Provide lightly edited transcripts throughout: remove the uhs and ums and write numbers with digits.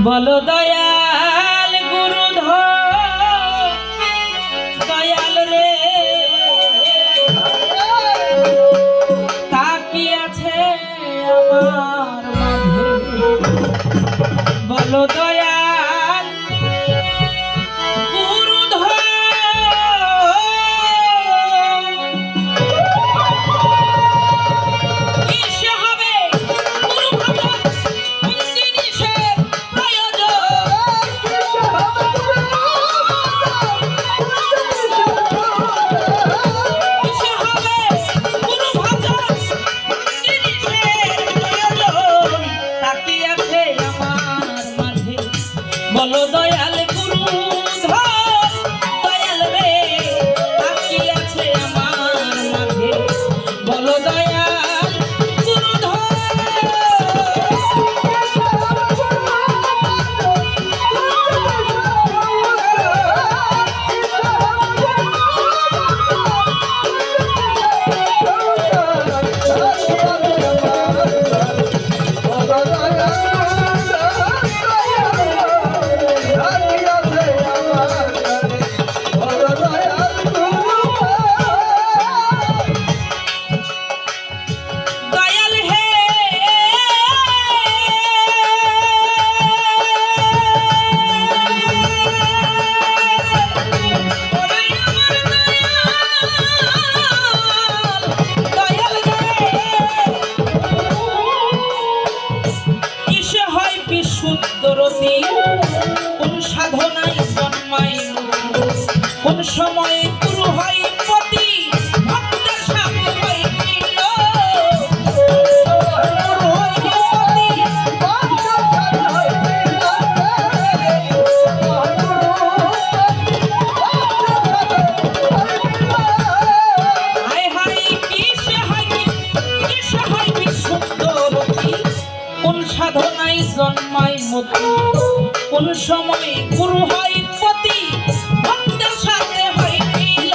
বলো দয়াল গুরুধর দয়াল রে তাকিয়াছে আমার মাঝে বলো দয়াল গুরুধর কিসে হবে গুরু ভগত কোন জিনিসের বলো দয়াল গুরুধর দয়াল রে তাকিয়াছে আমার মাঝে বলো দয়াল সুন্দরতী কোন সাধনায় জন্মাই কোন সময়ে গুরু হয় পতি ভক্তের সাথে হয় মিল হায় হায় কিসে হয় সুন্দরতী কোন সাধনায় জন্মায় মতি কোন সময় গুরু হয় পতি ভক্তের সাথে হয় মিল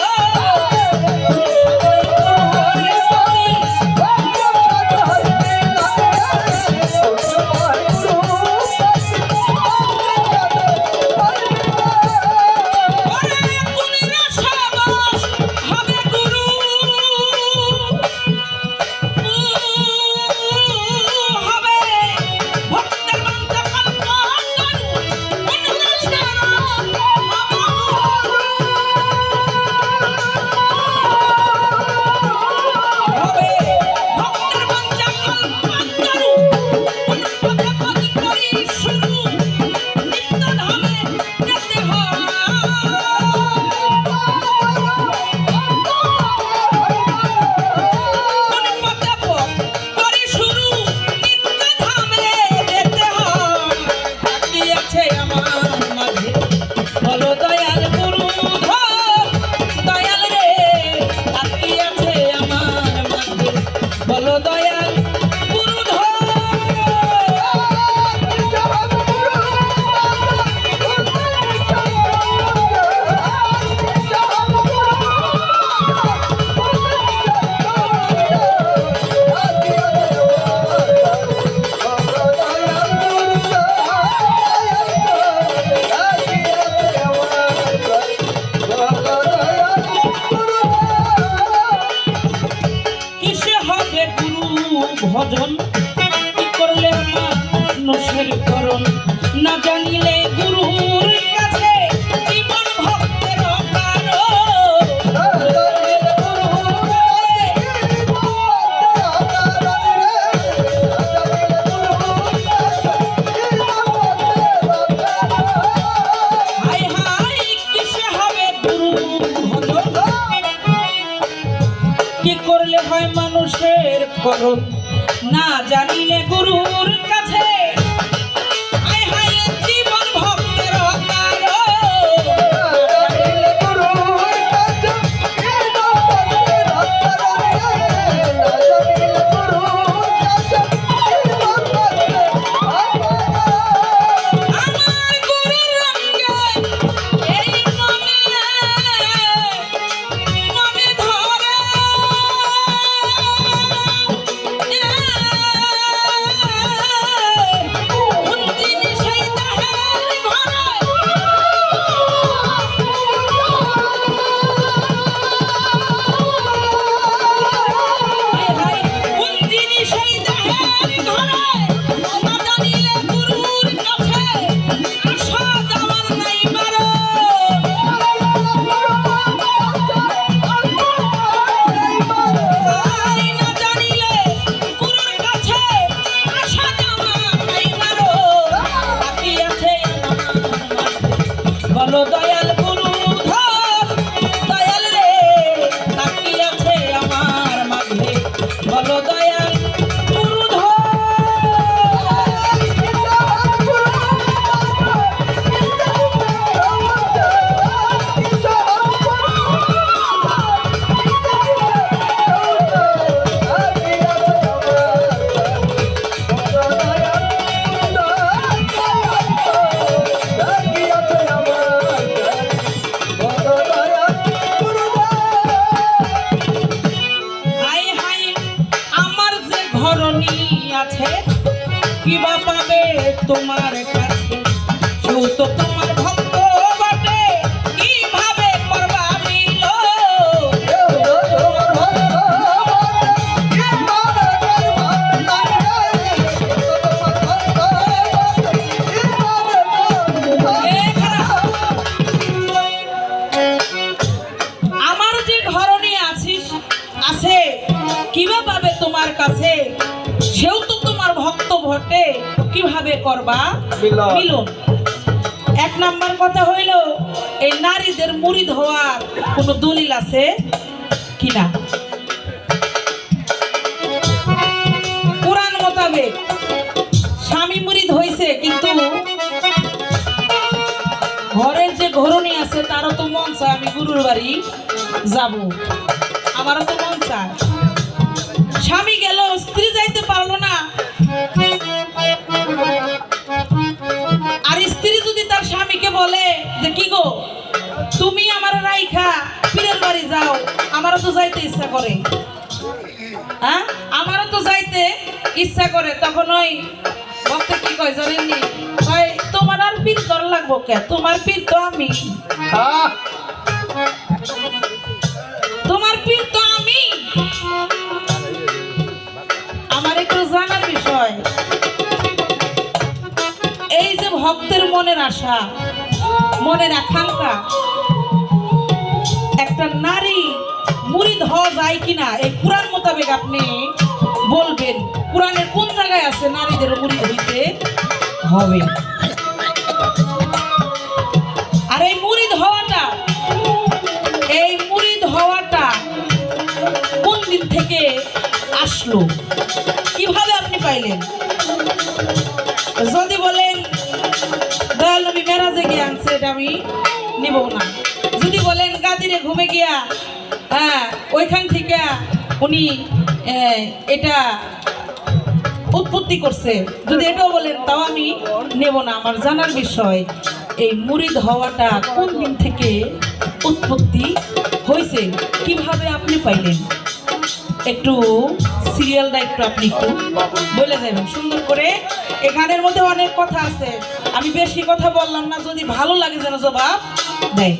ভজন কি করলে মানুষের করণ না জানিলে গুরুর কাছে জীবন ভক্তের হায় হায় কিসে হবে গুরু ভজন কি করলে হয় মানুষের করণ না জানিলে গুরুর কাছে হায় হায় জীবন ভক্তের তোমার কাছে, কেউ তো তোমার ভক্ত বটে, কিভাবে করবা আমার যে ধরনী আছিস আছে, কিভাবে পাবে তোমার কাছে, সেও তো তোমার ভক্ত বটে, কিভাবে করবা মিলন। এক নাম্বার কথা হইল, এই নারীদের মুরিদ হওয়ার কোনো দলিল আছে কিনা? কোরআন মোতাবেক স্বামী মুরিদ হইছে, কিন্তু ঘরের যে ঘরণী আছে তারও তো মন চায় আমি গুরুর বাড়ি যাব, আমারও তো মন চায়। স্বামী গেল, স্ত্রী যাইতে পারলো না, আর স্ত্রী যদি তার স্বামীকে বলে যে কি গো তুমি আমার রাইখা পীরের বাড়ি যাও, আমারও তো যাইতে ইচ্ছা করে, হ্যাঁ আমারও তো যাইতে ইচ্ছা করে, তখন ওই ভক্ত কি কয় জানেননি, তোমার আর পীর করা লাগবো কে, তোমার পীর তো আমি, তোমার পীর তো আমি। আমার একটু জানার বিষয়, এই যে ভক্তের মনের আশা, মনের আকাঙ্ক্ষা, একটা নারী মুরিদ হওয়া যায় কিনা এই কোরআন মোতাবেক আপনি বলবেন, কোরআনের কোন জায়গায় আছে নারীদের মুরিদ হইতে হবে? আর এই মুরিদ হওয়াটা কোন দিন থেকে আসলো, কিভাবে আপনি পাইলেন? যদি বলেন দয়াল নবী মেরাজে গিয়ে আনছে, এটা আমি নিব না। যদি বলেন গাদিরে ঘুমে গিয়া হ্যাঁ ওইখান থেকে উনি এটা উৎপত্তি করছে, যদি এটাও বলেন তাও আমি নেব না। আমার জানার বিষয় এই মুরিদ হওয়াটা কোন দিন থেকে উৎপত্তি হয়েছে, কিভাবে আপনি পাইলেন? একটু সিরিয়ালটা একটু আপনি একটু বলে যাবেন সুন্দর করে। এখানের মধ্যে অনেক কথা আছে, আমি বেশি কথা বললাম না, যদি ভালো লাগে যেন জবাব দেয়।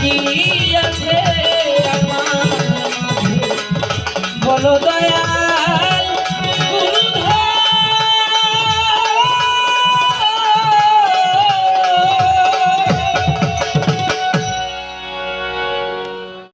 কি আছে আমার মাঝে বলো দয়া